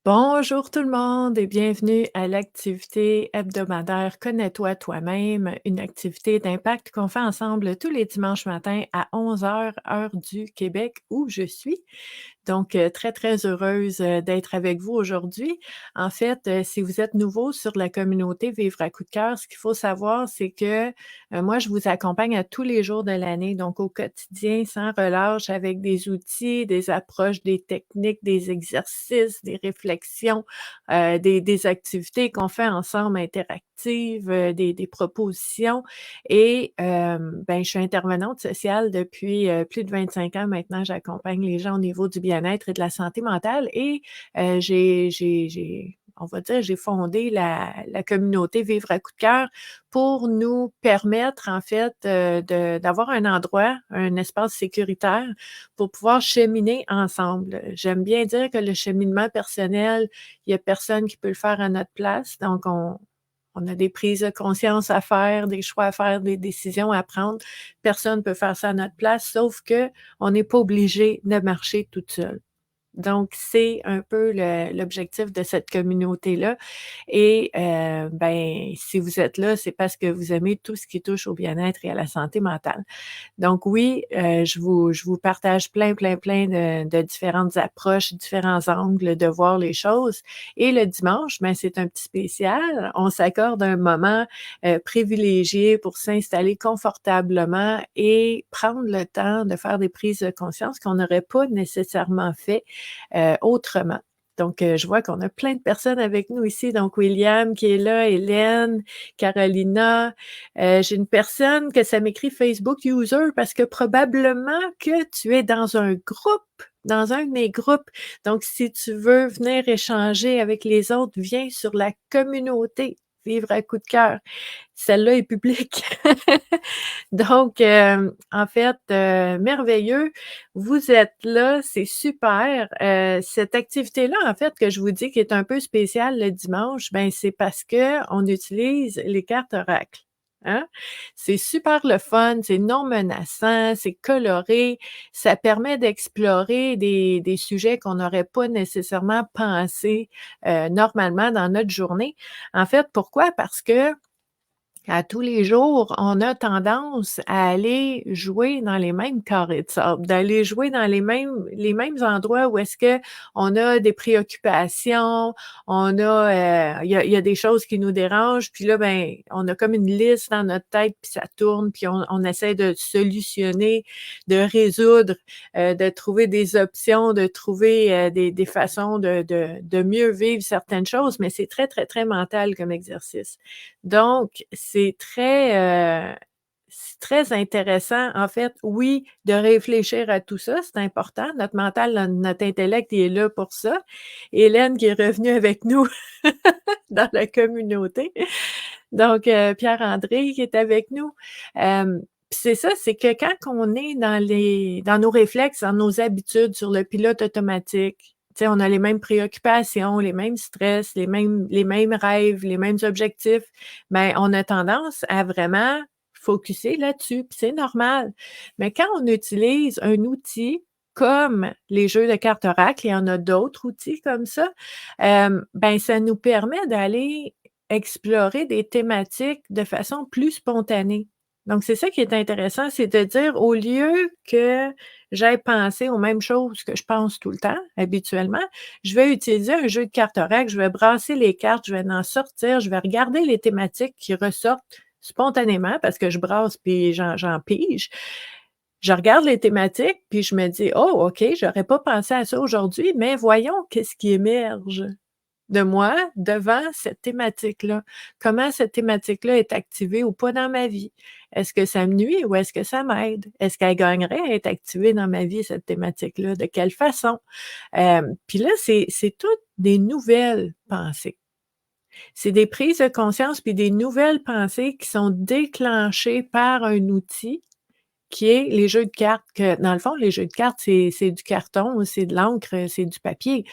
Bonjour tout le monde et bienvenue à l'activité hebdomadaire Connais-toi toi-même, une activité d'impact qu'on fait ensemble tous les dimanches matins à 11 heures heure du Québec où je suis. Donc, très, très heureuse, d'être avec vous aujourd'hui. En fait, si vous êtes nouveau sur la communauté Vivre à coup de cœur, ce qu'il faut savoir, c'est que, moi, je vous accompagne à tous les jours de l'année, donc au quotidien, sans relâche, avec des outils, des approches, des techniques, des exercices, des réflexions, des activités qu'on fait ensemble interactives, des propositions et ben, je suis intervenante sociale depuis, plus de 25 ans maintenant. J'accompagne les gens au niveau du bien-être et de la santé mentale et j'ai on va dire, j'ai fondé la communauté Vivre à coup de cœur pour nous permettre, en fait, d'avoir un endroit, un espace sécuritaire pour pouvoir cheminer ensemble. J'aime bien dire que le cheminement personnel, il y a personne qui peut le faire à notre place, donc on a des prises de conscience à faire, des choix à faire, des décisions à prendre. Personne ne peut faire ça à notre place, sauf que on n'est pas obligé de marcher toute seule. Donc, c'est un peu l'objectif de cette communauté-là et ben, si vous êtes là, c'est parce que vous aimez tout ce qui touche au bien-être et à la santé mentale. Donc oui, je vous partage plein, plein, plein de différentes approches, différents angles de voir les choses et le dimanche, ben, c'est un petit spécial. On s'accorde un moment, privilégié pour s'installer confortablement et prendre le temps de faire des prises de conscience qu'on n'aurait pas nécessairement fait, autrement. Donc, je vois qu'on a plein de personnes avec nous ici, donc William qui est là, Hélène, Carolina, j'ai une personne que ça m'écrit Facebook user parce que probablement que tu es dans un de mes groupes. Donc, si tu veux venir échanger avec les autres, viens sur la communauté Vivre à coup de cœur. Celle-là est publique. Donc, en fait, merveilleux. Vous êtes là, c'est super. Cette activité-là, en fait, que je vous dis qui est un peu spéciale le dimanche, ben, c'est parce qu'on utilise les cartes oracles, hein. C'est super le fun, c'est non menaçant, c'est coloré, ça permet d'explorer des sujets qu'on n'aurait pas nécessairement pensé, normalement dans notre journée. En fait, pourquoi? Parce que à tous les jours, on a tendance à aller jouer dans les mêmes carrés de sable, d'aller jouer dans les mêmes endroits où est-ce qu'on a des préoccupations, on a, il y a des choses qui nous dérangent, puis là, ben, on a comme une liste dans notre tête, puis ça tourne, puis on essaie de solutionner, de résoudre, de trouver des options, de trouver, des façons de mieux vivre certaines choses, mais c'est très, très, très mental comme exercice. Donc, c'est très intéressant, en fait, oui, de réfléchir à tout ça, c'est important. Notre mental, notre intellect, il est là pour ça. Hélène qui est revenue avec nous dans la communauté. Donc, Pierre-André qui est avec nous. Puis c'est ça, c'est que quand on est dans nos réflexes, dans nos habitudes, sur le pilote automatique, tu sais, on a les mêmes préoccupations, les mêmes stress, les mêmes rêves, les mêmes objectifs, ben, on a tendance à vraiment focusser là-dessus, puis c'est normal. Mais quand on utilise un outil comme les jeux de cartes oracles, il y en a d'autres outils comme ça, ben, ça nous permet d'aller explorer des thématiques de façon plus spontanée. Donc c'est ça qui est intéressant, c'est de dire au lieu que j'aille penser aux mêmes choses que je pense tout le temps, habituellement, je vais utiliser un jeu de cartes oracle, je vais brasser les cartes, je vais en sortir, je vais regarder les thématiques qui ressortent spontanément parce que je brasse puis j'en pige. Je regarde les thématiques puis je me dis: «Oh OK, j'aurais pas pensé à ça aujourd'hui, mais voyons qu'est-ce qui émerge de moi devant cette thématique-là. Comment cette thématique-là est activée ou pas dans ma vie? Est-ce que ça me nuit ou est-ce que ça m'aide? Est-ce qu'elle gagnerait à être activée dans ma vie, cette thématique-là? De quelle façon? Puis là, c'est toutes des nouvelles pensées. C'est des prises de conscience puis des nouvelles pensées qui sont déclenchées par un outil qui est les jeux de cartes que dans le fond, les jeux de cartes, c'est du carton, c'est de l'encre, c'est du papier.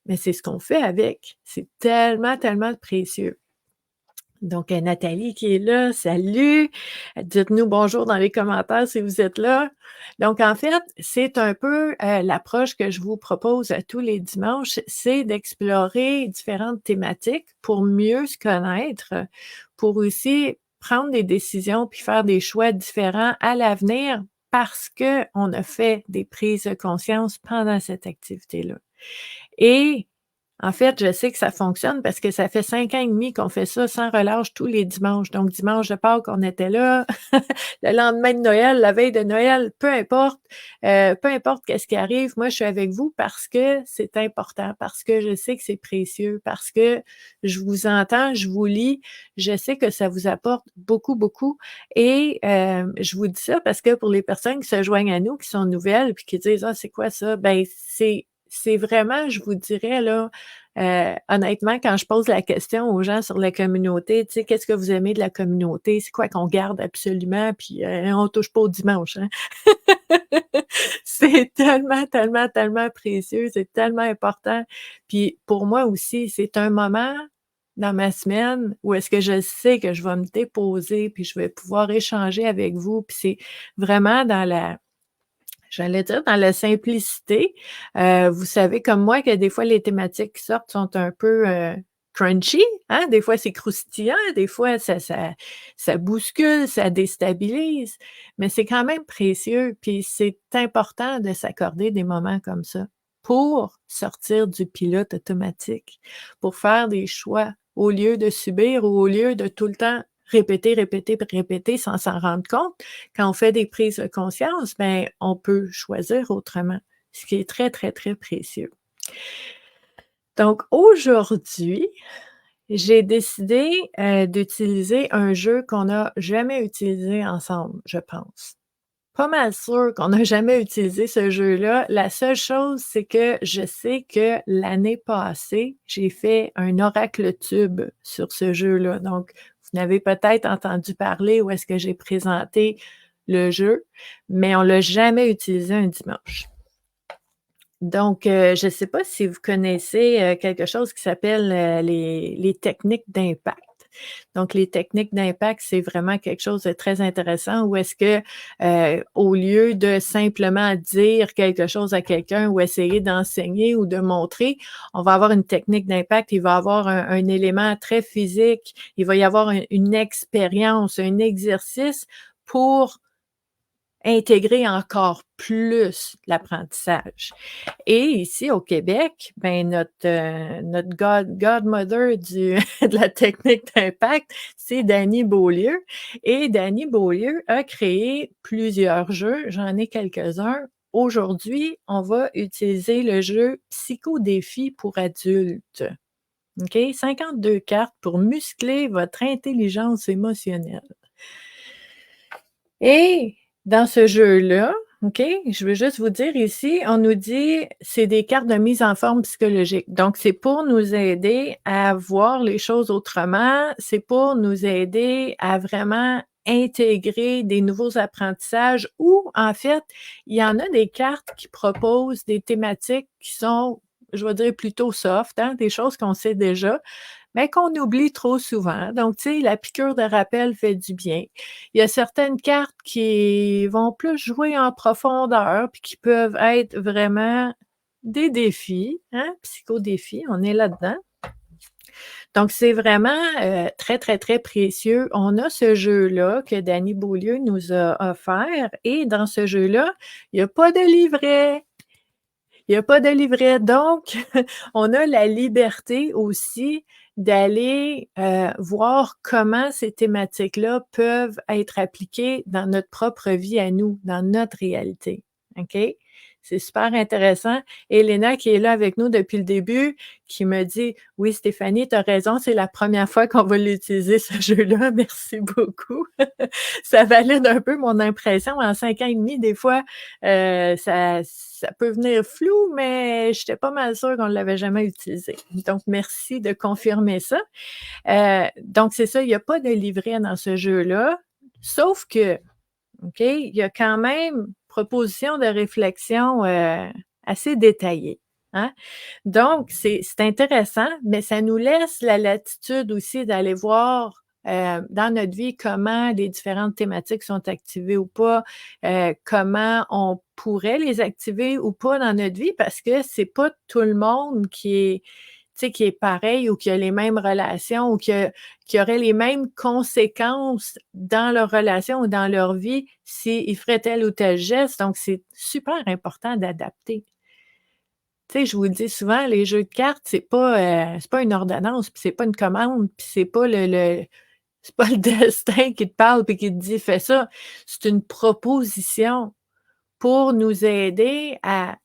Mais c'est ce qu'on fait avec. C'est tellement, tellement précieux. Donc, Nathalie qui est là, salut! Dites-nous bonjour dans les commentaires si vous êtes là. Donc, en fait, c'est un peu, l'approche que je vous propose à tous les dimanches, c'est d'explorer différentes thématiques pour mieux se connaître, pour aussi prendre des décisions puis faire des choix différents à l'avenir parce qu'on a fait des prises de conscience pendant cette activité-là. Et en fait, je sais que ça fonctionne parce que ça fait 5 ans et demi qu'on fait ça sans relâche tous les dimanches. Donc dimanche de Pâques, on était là, le lendemain de Noël, la veille de Noël, peu importe qu'est-ce qui arrive, moi je suis avec vous parce que c'est important, parce que je sais que c'est précieux, parce que je vous entends, je vous lis, je sais que ça vous apporte beaucoup, beaucoup et je vous dis ça parce que pour les personnes qui se joignent à nous, qui sont nouvelles puis qui disent: «Ah, c'est quoi ça?» Ben, c'est vraiment, je vous dirais là, honnêtement, quand je pose la question aux gens sur la communauté, tu sais: «Qu'est-ce que vous aimez de la communauté? C'est quoi qu'on garde absolument?» Puis, on touche pas au dimanche, hein. C'est tellement, tellement, tellement précieux, c'est tellement important. Puis pour moi aussi, c'est un moment dans ma semaine où est-ce que je sais que je vais me déposer, puis je vais pouvoir échanger avec vous, puis c'est vraiment dans la j'allais dire dans la simplicité. Vous savez comme moi que des fois les thématiques qui sortent sont un peu, crunchy, hein? Des fois c'est croustillant, des fois ça bouscule, ça déstabilise, mais c'est quand même précieux, puis c'est important de s'accorder des moments comme ça pour sortir du pilote automatique, pour faire des choix au lieu de subir ou au lieu de tout le temps répéter, répéter, répéter sans s'en rendre compte. Quand on fait des prises de conscience, ben, on peut choisir autrement, ce qui est très, très, très précieux. Donc aujourd'hui, j'ai décidé, d'utiliser un jeu qu'on n'a jamais utilisé ensemble, je pense. Pas mal sûre qu'on n'a jamais utilisé ce jeu-là. La seule chose, c'est que je sais que l'année passée, j'ai fait un oracle tube sur ce jeu-là. Donc, vous n'avez peut-être entendu parler où est-ce que j'ai présenté le jeu, mais on l'a jamais utilisé un dimanche. Donc, je ne sais pas si vous connaissez, quelque chose qui s'appelle, les techniques d'impact. Donc les techniques d'impact, c'est vraiment quelque chose de très intéressant où est-ce que, au lieu de simplement dire quelque chose à quelqu'un ou essayer d'enseigner ou de montrer, on va avoir une technique d'impact, il va avoir un élément très physique, il va y avoir une expérience, un exercice pour intégrer encore plus l'apprentissage. Et ici au Québec, ben notre godmother de la technique d'impact, c'est Dany Beaulieu et Dany Beaulieu a créé plusieurs jeux, j'en ai quelques-uns. Aujourd'hui, on va utiliser le jeu Psychodéfi pour adultes. OK? 52 cartes pour muscler votre intelligence émotionnelle. Et dans ce jeu-là, OK, je veux juste vous dire ici, on nous dit c'est des cartes de mise en forme psychologique. Donc, c'est pour nous aider à voir les choses autrement, c'est pour nous aider à vraiment intégrer des nouveaux apprentissages ou en fait, il y en a des cartes qui proposent des thématiques qui sont, je vais dire plutôt soft, hein, des choses qu'on sait déjà, mais qu'on oublie trop souvent. Donc, tu sais, la piqûre de rappel fait du bien. Il y a certaines cartes qui vont plus jouer en profondeur, puis qui peuvent être vraiment des défis, hein, psychodéfis, on est là-dedans. Donc, c'est vraiment, très, très, très précieux. On a ce jeu-là que Dany Beaulieu nous a offert et dans ce jeu-là, il y a pas de livret. Il y a pas de livret, donc on a la liberté aussi d'aller, voir comment ces thématiques-là peuvent être appliquées dans notre propre vie à nous, dans notre réalité, OK? C'est super intéressant. Elena qui est là avec nous depuis le début, qui me dit: «Oui Stéphanie, tu as raison, c'est la première fois qu'on va l'utiliser ce jeu-là, merci beaucoup». Ça valide un peu mon impression. En 5 ans et demi, des fois, ça peut venir flou, mais j'étais pas mal sûre qu'on ne l'avait jamais utilisé. Donc merci de confirmer ça. Donc c'est ça, il y a pas de livret dans ce jeu-là, sauf que, OK, il y a quand même proposition de réflexion, assez détaillée, hein. Donc c'est intéressant, mais ça nous laisse la latitude aussi d'aller voir dans notre vie, comment les différentes thématiques sont activées ou pas, comment on pourrait les activer ou pas dans notre vie parce que c'est pas tout le monde qui est tu sais, qui est pareil ou qui a les mêmes relations ou qui aurait les mêmes conséquences dans leur relation ou dans leur vie s'ils feraient tel ou tel geste. Donc, c'est super important d'adapter. Tu sais, je vous le dis souvent, les jeux de cartes, c'est pas une ordonnance, puis c'est pas une commande, puis c'est pas le destin qui te parle puis qui te dit: «Fais ça». C'est une proposition pour nous aider à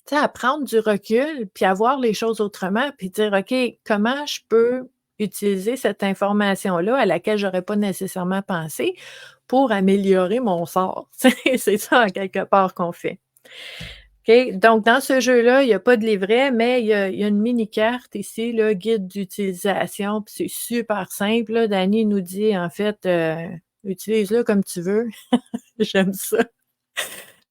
tu sais, à prendre du recul, puis à voir les choses autrement, puis dire: «OK, comment je peux utiliser cette information-là à laquelle j'aurais pas nécessairement pensé pour améliorer mon sort?» Tu sais, c'est ça, en quelque part, qu'on fait. OK? Donc dans ce jeu-là, il y a pas de livret, mais il y a une mini carte ici, là, guide d'utilisation, puis c'est super simple, là. Dani nous dit, en fait, «Utilise-le comme tu veux». J'aime ça.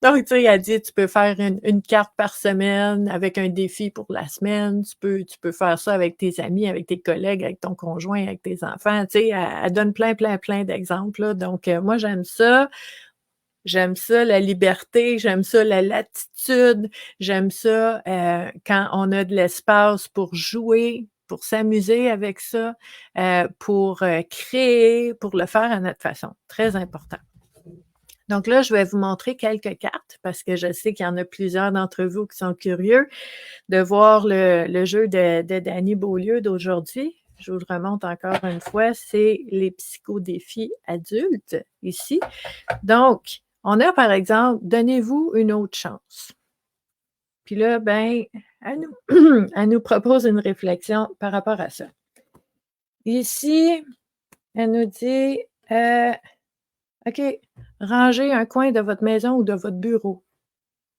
Donc, tu sais, elle dit: «Tu peux faire une carte par semaine avec un défi pour la semaine. Tu peux faire ça avec tes amis, avec tes collègues, avec ton conjoint, avec tes enfants». Tu sais, elle donne plein, plein, plein d'exemples, là. Donc, moi, j'aime ça. J'aime ça, la liberté, j'aime ça, la latitude, j'aime ça, quand on a de l'espace pour jouer, pour s'amuser avec ça, pour, créer, pour le faire à notre façon. Très important. Donc là, je vais vous montrer quelques cartes parce que je sais qu'il y en a plusieurs d'entre vous qui sont curieux de voir le jeu de Dany Beaulieu d'aujourd'hui. Je vous le remonte encore une fois, c'est les psychodéfis adultes ici. Donc, on a par exemple, donnez-vous une autre chance. Puis là, ben, elle nous propose une réflexion par rapport à ça. Ici, elle nous dit, OK, rangez un coin de votre maison ou de votre bureau.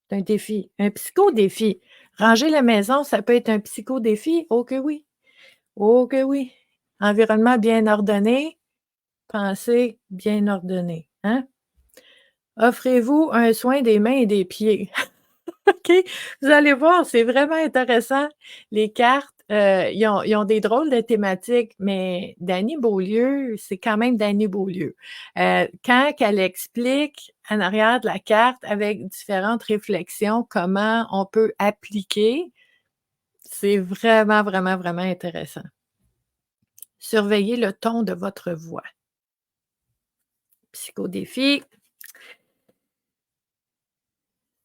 C'est un défi, un psychodéfi. Ranger la maison, ça peut être un psychodéfi? Oh que oui. Oh que oui. Environnement bien ordonné, pensée bien ordonnée, hein? Offrez-vous un soin des mains et des pieds. OK, vous allez voir, c'est vraiment intéressant. Les cartes, ils ont des drôles de thématiques, mais Dany Beaulieu, c'est quand même Dany Beaulieu. Quand elle explique en arrière de la carte avec différentes réflexions comment on peut appliquer, c'est vraiment, vraiment, vraiment intéressant. Surveillez le ton de votre voix. Psychodéfi.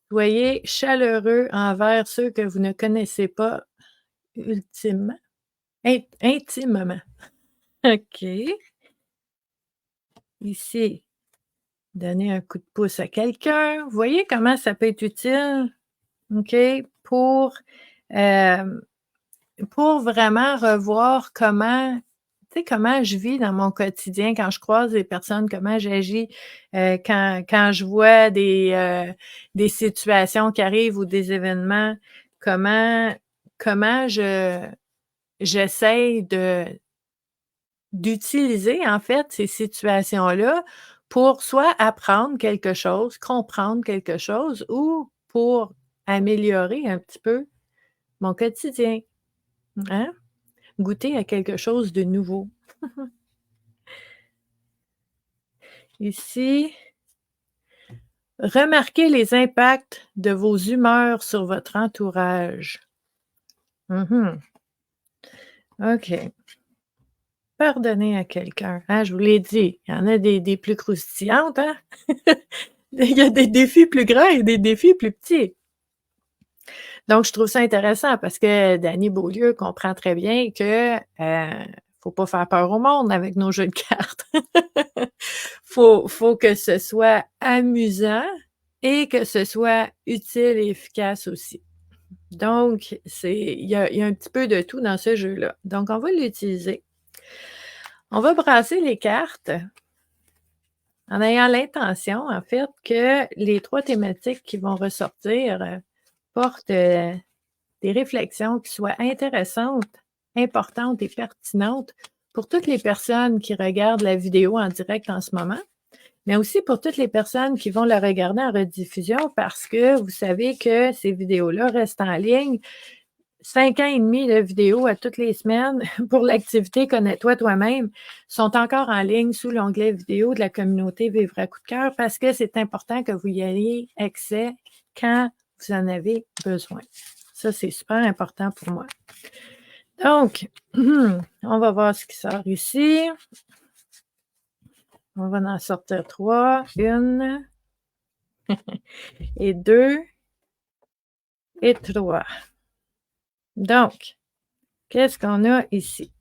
Soyez chaleureux envers ceux que vous ne connaissez pas ultimement. Intimement. OK. Ici, donner un coup de pouce à quelqu'un. Vous voyez comment ça peut être utile, OK, hem, pour vraiment revoir comment tu sais, comment je vis dans mon quotidien quand je croise des personnes, comment j'agis, quand je vois des situations qui arrivent ou des événements, comment comment j'essaie d'utiliser, en fait, ces situations-là pour soit apprendre quelque chose, comprendre quelque chose ou pour améliorer un petit peu mon quotidien, hein? Goûter à quelque chose de nouveau. Ici, remarquez les impacts de vos humeurs sur votre entourage. Mmh. OK. Pardonner à quelqu'un. Ah, je vous l'ai dit, il y en a des plus croustillantes, hein? Il y a des défis plus grands et des défis plus petits. Donc, je trouve ça intéressant parce que Dany Beaulieu comprend très bien que, faut pas faire peur au monde avec nos jeux de cartes. Faut que ce soit amusant et que ce soit utile et efficace aussi. Donc, il y a un petit peu de tout dans ce jeu-là. Donc, on va l'utiliser. On va brasser les cartes en ayant l'intention, en fait, que les 3 thématiques qui vont ressortir, portent, des réflexions qui soient intéressantes, importantes et pertinentes pour toutes les personnes qui regardent la vidéo en direct en ce moment, mais aussi pour toutes les personnes qui vont la regarder en rediffusion parce que vous savez que ces vidéos-là restent en ligne 5 ans et demi de vidéos à toutes les semaines pour l'activité Connais-toi toi-même sont encore en ligne sous l'onglet vidéo de la communauté Vivre à coup de cœur parce que c'est important que vous y ayez accès quand vous en avez besoin. Ça, c'est super important pour moi. Donc, on va voir ce qui sort ici. On va en sortir 3. 1 et 2 et 3. Donc, qu'est-ce qu'on a ici?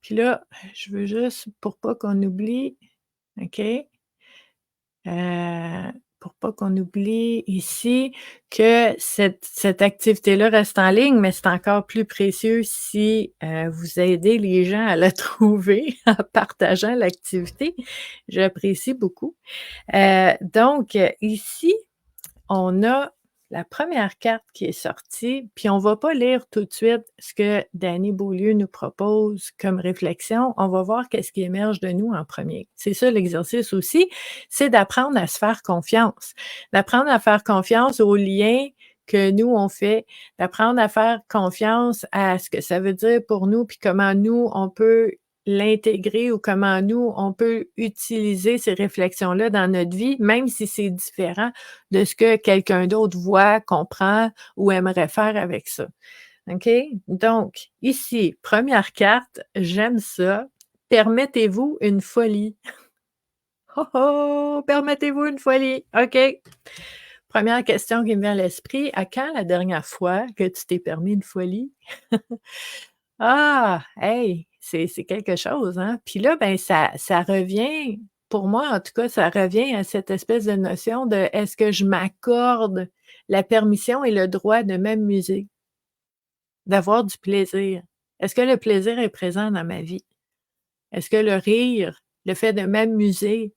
Puis là, je veux juste, pour pas qu'on oublie, OK? Pour pas qu'on oublie ici que cette activité-là reste en ligne, mais c'est encore plus précieux si, vous aidez les gens à la trouver en partageant l'activité. J'apprécie beaucoup. Donc, ici, on a la première carte qui est sortie, puis on va pas lire tout de suite ce que Dany Beaulieu nous propose comme réflexion. On va voir qu'est-ce qui émerge de nous en premier. C'est ça l'exercice aussi, c'est d'apprendre à se faire confiance. D'apprendre à faire confiance aux liens que nous, on fait, d'apprendre à faire confiance à ce que ça veut dire pour nous, puis comment nous, on peut l'intégrer ou comment nous, on peut utiliser ces réflexions-là dans notre vie, même si c'est différent de ce que quelqu'un d'autre voit, comprend ou aimerait faire avec ça. OK? Donc, ici, première carte, j'aime ça. Permettez-vous une folie. Oh oh! Permettez-vous une folie. OK. Première question qui me vient à l'esprit. À quand la dernière fois que tu t'es permis une folie? Ah! Hey! C'est quelque chose, hein? Puis là, ben, ça revient, pour moi, en tout cas, ça revient à cette espèce de notion de: est-ce que je m'accorde la permission et le droit de m'amuser, d'avoir du plaisir? Est-ce que le plaisir est présent dans ma vie? Est-ce que le rire, le fait de m'amuser,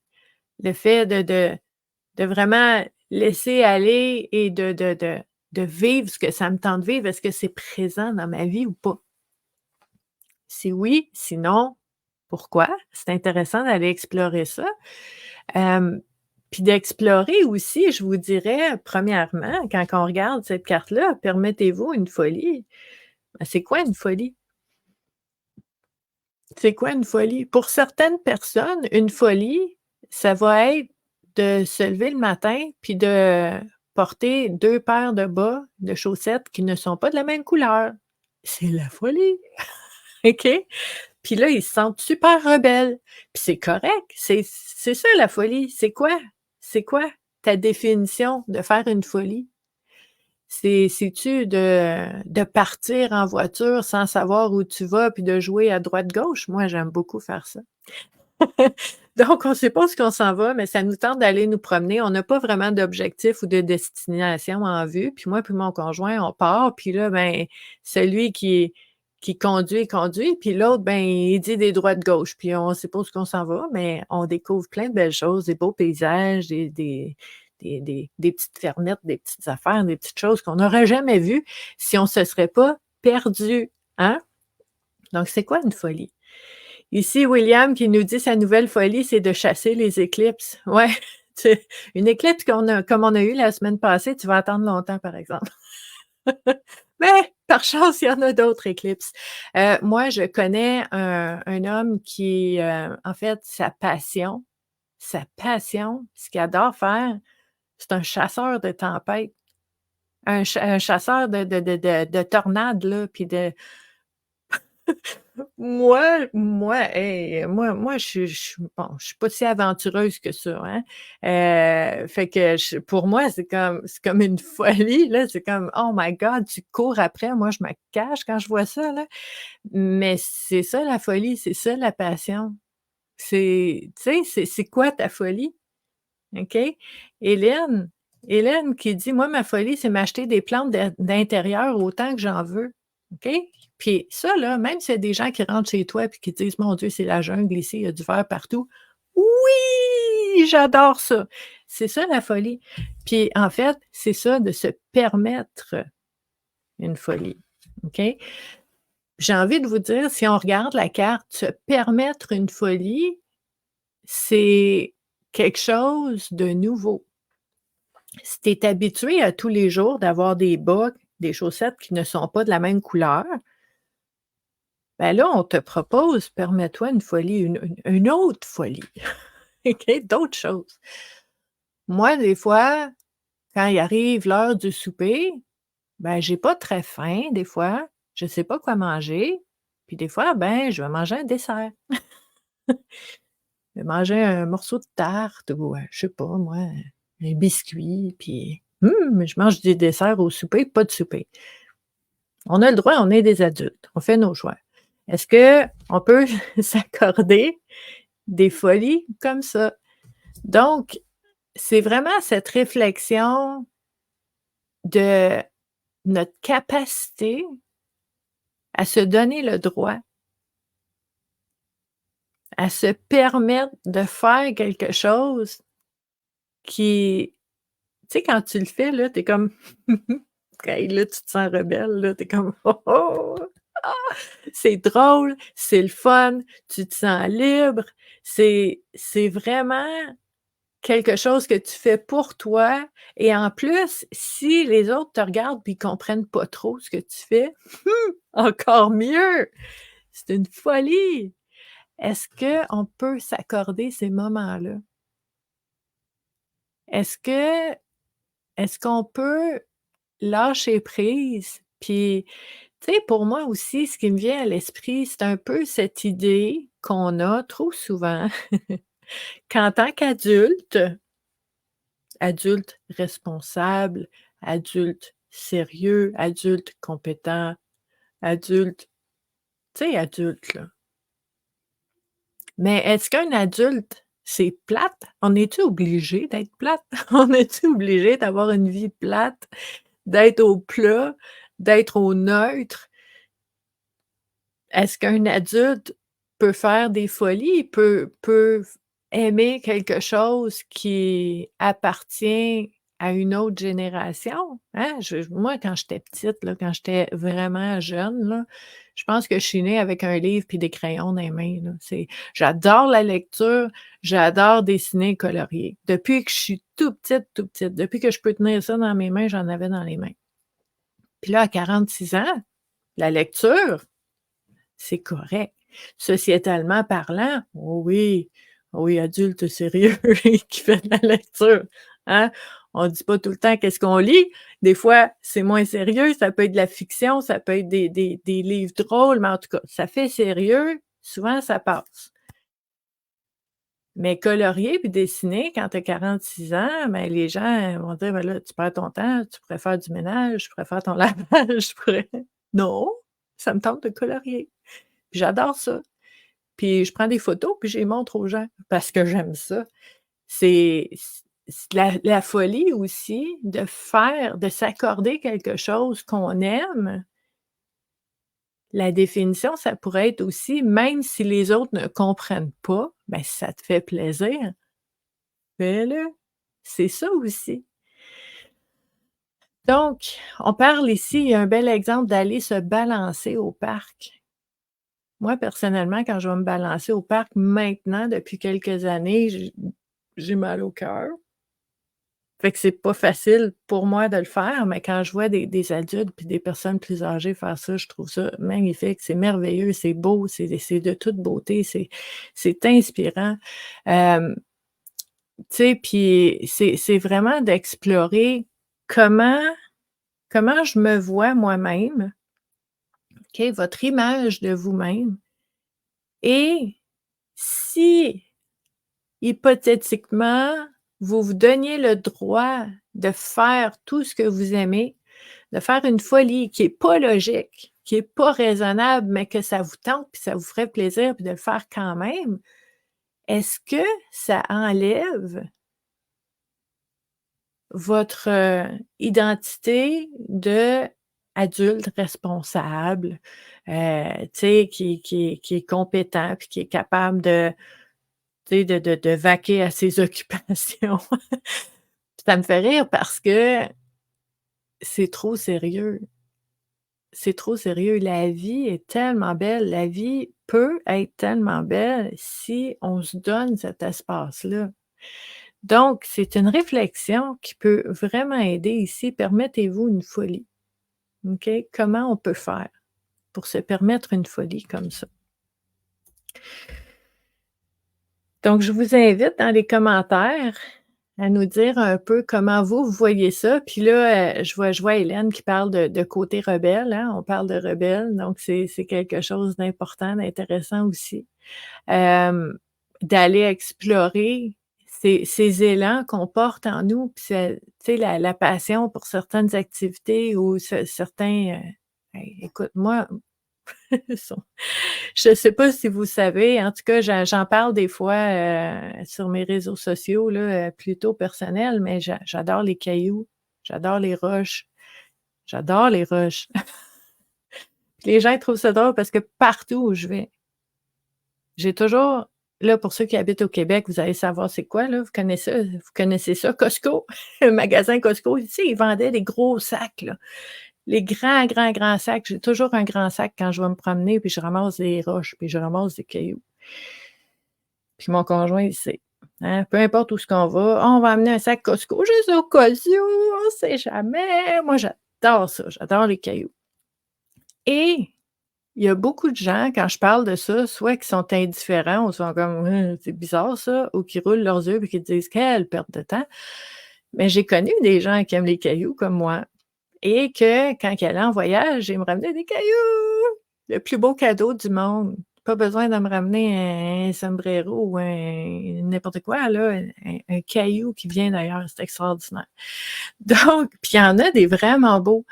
le fait de vraiment laisser aller et de vivre ce que ça me tente de vivre, est-ce que c'est présent dans ma vie ou pas? Si oui, sinon, pourquoi? C'est intéressant d'aller explorer ça. Puis d'explorer aussi, je vous dirais, premièrement, quand on regarde cette carte-là, permettez-vous une folie. Ben, c'est quoi une folie? C'est quoi une folie? Pour certaines personnes, une folie, ça va être de se lever le matin puis de porter 2 paires de bas, de chaussettes qui ne sont pas de la même couleur. C'est la folie, OK? Puis là, ils se sentent super rebelles. Puis c'est correct, c'est ça la folie. C'est quoi? C'est quoi ta définition de faire une folie? C'est-tu de partir en voiture sans savoir où tu vas puis de jouer à droite-gauche? Moi, j'aime beaucoup faire ça. Donc, on ne sait pas où ce qu'on s'en va, mais ça nous tente d'aller nous promener. On n'a pas vraiment d'objectif ou de destination en vue. Puis moi puis mon conjoint, on part, puis là, ben, celui qui conduit, puis l'autre, ben, il dit des droites-gauche. Puis on ne sait pas où ce qu'on s'en va, mais on découvre plein de belles choses, des beaux paysages, des petites fermettes, des petites affaires, des petites choses qu'on n'aurait jamais vues si on ne se serait pas perdu, hein? Donc, c'est quoi une folie? Ici, William qui nous dit sa nouvelle folie, c'est de chasser les éclipses. Ouais, une éclipse comme on a eu la semaine passée, tu vas attendre longtemps, par exemple. Mais par chance, il y en a d'autres éclipses. Moi, je connais un homme qui, en fait, sa passion, ce qu'il adore faire, c'est un chasseur de tempêtes, un chasseur de tornades, là, puis de moi, hey, moi, je suis pas si aventureuse que ça, hein. Fait que pour moi, c'est comme une folie, là. C'est comme: «Oh my God, tu cours après». Moi, je me cache quand je vois ça, là. Mais c'est ça la folie, c'est ça la passion. Tu sais, c'est quoi ta folie? OK? Hélène Hélène qui dit: «Moi, ma folie, c'est m'acheter des plantes d'intérieur autant que j'en veux». OK? Puis ça, là, même s'il y a des gens qui rentrent chez toi et qui disent: «Mon Dieu, c'est la jungle ici, il y a du verre partout». Oui! J'adore ça! C'est ça la folie. Puis en fait, c'est ça de se permettre une folie. OK? J'ai envie de vous dire, si on regarde la carte, se permettre une folie, c'est quelque chose de nouveau. Si tu es habitué à tous les jours d'avoir des bas des chaussettes qui ne sont pas de la même couleur, ben là, on te propose: «Permets-toi une folie, une autre folie». OK? D'autres choses. Moi, des fois, quand il arrive l'heure du souper, ben, j'ai pas très faim des fois, je sais pas quoi manger, puis des fois, ben, je vais manger un dessert. Je vais manger un morceau de tarte ou, je sais pas moi, un biscuit, puis, je mange des desserts au souper, pas de souper. On a le droit, on est des adultes, on fait nos choix. Est-ce qu'on peut s'accorder des folies comme ça? Donc, c'est vraiment cette réflexion de notre capacité à se donner le droit, à se permettre de faire quelque chose qui tu sais, quand tu le fais, là, tu es comme hey, là, tu te sens rebelle, là, tu es comme: «Oh, oh! Ah! C'est drôle, c'est le fun, tu te sens libre». C'est vraiment quelque chose que tu fais pour toi et en plus, si les autres te regardent puis ils comprennent pas trop ce que tu fais, encore mieux! C'est une folie! Est-ce qu'on peut s'accorder ces moments-là? Est-ce que est-ce qu'on peut lâcher prise? Puis, tu sais, pour moi aussi, ce qui me vient à l'esprit, c'est un peu cette idée qu'on a trop souvent qu'en tant qu'adulte, adulte responsable, adulte sérieux, adulte compétent, adulte, tu sais, adulte, là. Mais est-ce qu'un adulte, c'est plate? On est-tu obligé d'être plate? On est-tu obligé d'avoir une vie plate, d'être au plat, d'être au neutre? Est-ce qu'un adulte peut faire des folies, peut aimer quelque chose qui appartient à une autre génération? Hein? Moi, quand j'étais petite, là, quand j'étais vraiment jeune, là, je pense que je suis née avec un livre puis des crayons dans les mains, là. J'adore la lecture, j'adore dessiner et colorier. Depuis que je suis tout petite, depuis que je peux tenir ça dans mes mains, j'en avais dans les mains. Puis là, à 46 ans, la lecture, c'est correct. Sociétalement parlant, oh oui, adulte sérieux qui fait de la lecture, hein? On dit pas tout le temps qu'est-ce qu'on lit. Des fois, c'est moins sérieux, ça peut être de la fiction, ça peut être des livres drôles, mais en tout cas, ça fait sérieux, souvent ça passe. Mais colorier puis dessiner quand tu as 46 ans, ben, les gens vont dire: «Ben là, tu perds ton temps, tu pourrais faire du ménage, tu pourrais faire ton lavage, tu pourrais». Non, ça me tente de colorier. Puis j'adore ça. Puis je prends des photos, puis je les montre aux gens parce que j'aime ça. C'est la folie aussi de s'accorder quelque chose qu'on aime. La définition, ça pourrait être aussi, même si les autres ne comprennent pas, ben, si ça te fait plaisir, fais-le. C'est ça aussi. Donc, on parle ici, il y a un bel exemple d'aller se balancer au parc. Moi, personnellement, quand je vais me balancer au parc maintenant, depuis quelques années, j'ai mal au cœur. Fait que c'est pas facile pour moi de le faire, mais quand je vois des adultes puis des personnes plus âgées faire ça, je trouve ça magnifique, c'est merveilleux, c'est beau, c'est de toute beauté, c'est inspirant. Hem, Tu sais, puis c'est vraiment d'explorer comment comment je me vois moi-même, OK, votre image de vous-même et si hypothétiquement, vous vous donniez le droit de faire tout ce que vous aimez, de faire une folie qui est pas logique, qui est pas raisonnable, mais que ça vous tente, puis ça vous ferait plaisir, puis de le faire quand même. Est-ce que ça enlève votre, identité d'adulte responsable, tu sais, qui est compétent, puis qui est capable de, tu sais, de vaquer à ses occupations? Ça me fait rire parce que c'est trop sérieux. C'est trop sérieux. La vie est tellement belle. La vie peut être tellement belle si on se donne cet espace-là. Donc, c'est une réflexion qui peut vraiment aider ici. Permettez-vous une folie. OK? Comment on peut faire pour se permettre une folie comme ça? Donc, je vous invite dans les commentaires à nous dire un peu comment vous voyez ça. Puis là, je vois Hélène qui parle de côté rebelle, hein, on parle de rebelle, donc c'est quelque chose d'important, d'intéressant aussi. Hem, D'aller explorer ces élans qu'on porte en nous, puis tu sais, la passion pour certaines activités ou certains, hey, écoute, moi, je sais pas si vous savez, en tout cas, j'en parle des fois, sur mes réseaux sociaux là, plutôt personnels, mais j'adore les cailloux, j'adore les roches, j'adore les roches. Puis les gens ils trouvent ça drôle parce que partout où je vais, j'ai toujours là, pour ceux qui habitent au Québec, vous allez savoir c'est quoi là, vous connaissez ça, Costco, le magasin Costco, ici, ils vendaient des gros sacs là, les grands, grands, grands sacs. J'ai toujours un grand sac quand je vais me promener, puis je ramasse des roches, puis je ramasse des cailloux. Puis mon conjoint, il sait, hein, peu importe où ce qu'on va: «Ah, on va amener un sac Costco juste au cas où, on sait jamais». Moi, j'adore ça, j'adore les cailloux et il y a beaucoup de gens, quand je parle de ça, soit qui sont indifférents ou sont comme: C'est bizarre ça», ou qui roulent leurs yeux et qui disent: «Quelle perte de temps». Mais j'ai connu des gens qui aiment les cailloux comme moi et que quand ils allaient en voyage, ils me ramenaient des cailloux! Le plus beau cadeau du monde. Pas besoin de me ramener un sombrero ou un n'importe quoi là, un caillou qui vient d'ailleurs, c'est extraordinaire. Donc puis il y en a des vraiment beaux.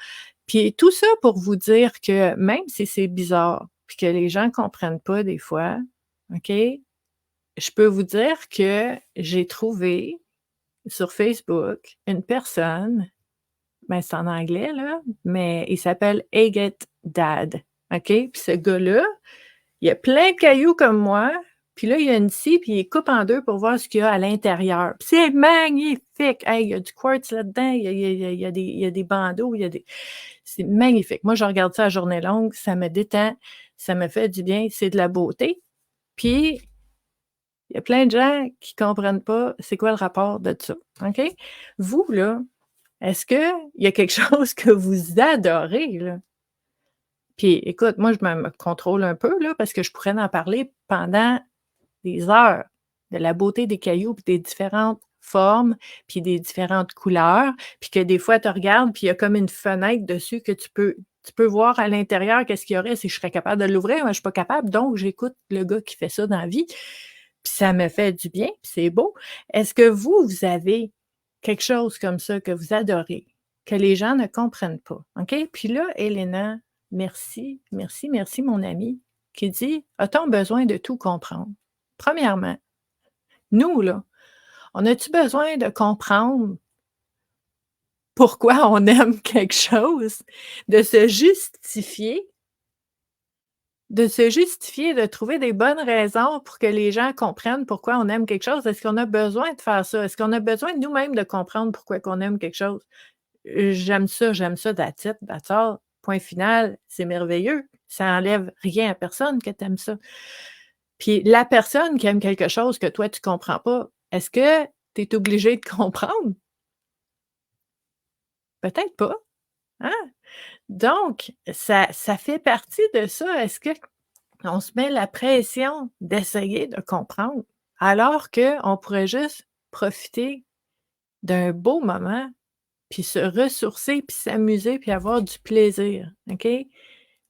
Puis tout ça pour vous dire que même si c'est bizarre, puis que les gens comprennent pas des fois, OK? Je peux vous dire que j'ai trouvé sur Facebook une personne, ben, c'est en anglais là, mais il s'appelle Agate Dad, OK? Puis ce gars-là, il a plein de cailloux comme moi, puis là, il y a une scie, puis il coupe en 2 pour voir ce qu'il y a à l'intérieur. Puis c'est magnifique! Hey, il y a du quartz là-dedans, il y a des bandeaux, il y a des c'est magnifique. Moi, je regarde ça à journée longue, ça me détend, ça me fait du bien, c'est de la beauté. Puis, il y a plein de gens qui comprennent pas c'est quoi le rapport de ça, OK? Vous, là, est-ce qu'il y a quelque chose que vous adorez, là? Puis écoute, moi, je me contrôle un peu, là, parce que je pourrais en parler pendant des heures, de la beauté des cailloux, puis des différentes formes, puis des différentes couleurs, puis que des fois tu regardes, puis il y a comme une fenêtre dessus que tu peux voir à l'intérieur qu'est-ce qu'il y aurait si je serais capable de l'ouvrir, mais je suis pas capable, donc j'écoute le gars qui fait ça dans la vie, puis ça me fait du bien, puis c'est beau. Est-ce que vous avez quelque chose comme ça que vous adorez, que les gens ne comprennent pas, OK? Puis là, Elena, merci, merci, merci mon amie, qui dit: «A-t-on besoin de tout comprendre?» Premièrement, nous là, on a-tu besoin de comprendre pourquoi on aime quelque chose? De se justifier? De se justifier, de trouver des bonnes raisons pour que les gens comprennent pourquoi on aime quelque chose? Est-ce qu'on a besoin de faire ça? Est-ce qu'on a besoin nous-mêmes de comprendre pourquoi qu'on aime quelque chose? J'aime ça, that's it, that's all, point final, c'est merveilleux. Ça enlève rien à personne que tu aimes ça. Puis la personne qui aime quelque chose que toi tu comprends pas, est-ce que tu es obligé de comprendre? Peut-être pas, hein? Donc ça fait partie de ça. Est-ce qu'on se met la pression d'essayer de comprendre, alors qu'on pourrait juste profiter d'un beau moment, puis se ressourcer, puis s'amuser, puis avoir du plaisir, OK?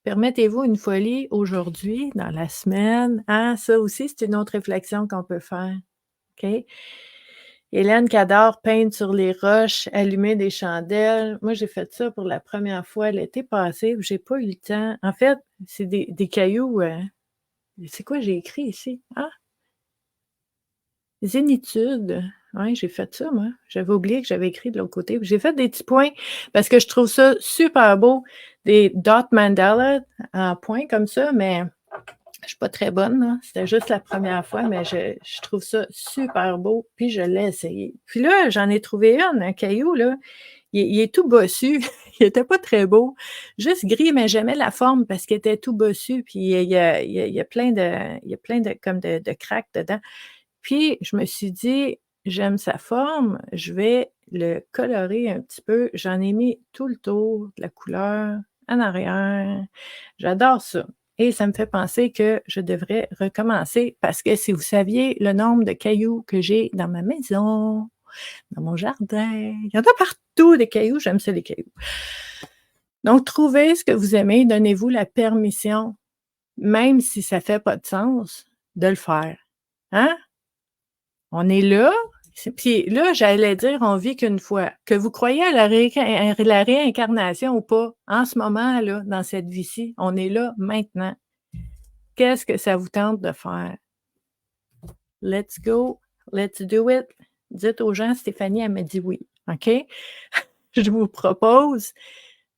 Permettez-vous une folie aujourd'hui, dans la semaine, hein? Ça aussi, c'est une autre réflexion qu'on peut faire, OK? Hélène qui adore peindre sur les roches, allumer des chandelles. Moi, j'ai fait ça pour la première fois l'été passé, j'ai pas eu le temps. En fait, c'est des cailloux, c'est quoi j'ai écrit ici? Ah! Zénitude. Ouais, j'ai fait ça moi. J'avais oublié que j'avais écrit de l'autre côté. J'ai fait des petits points parce que je trouve ça super beau, des dot mandala en points comme ça, mais je suis pas très bonne, là. C'était juste la première fois, mais je trouve ça super beau, puis je l'ai essayé. Puis là, j'en ai trouvé un caillou, là, il est tout bossu, il était pas très beau, juste gris, mais j'aimais la forme parce qu'il était tout bossu, puis il y a plein de comme de craques dedans. Puis je me suis dit: j'aime sa forme, je vais le colorer un petit peu. J'en ai mis tout le tour de la couleur, en arrière. J'adore ça et ça me fait penser que je devrais recommencer parce que si vous saviez le nombre de cailloux que j'ai dans ma maison, dans mon jardin, il y en a partout des cailloux, j'aime ça les cailloux. Donc trouvez ce que vous aimez, donnez-vous la permission, même si ça fait pas de sens, de le faire, hein? On est là, puis là, j'allais dire: «On vit qu'une fois». Que vous croyez à la réincarnation ou pas, en ce moment là, dans cette vie-ci, on est là maintenant. Qu'est-ce que ça vous tente de faire? Let's go, let's do it. Dites aux gens: «Stéphanie, elle m'a dit oui». OK? Je vous propose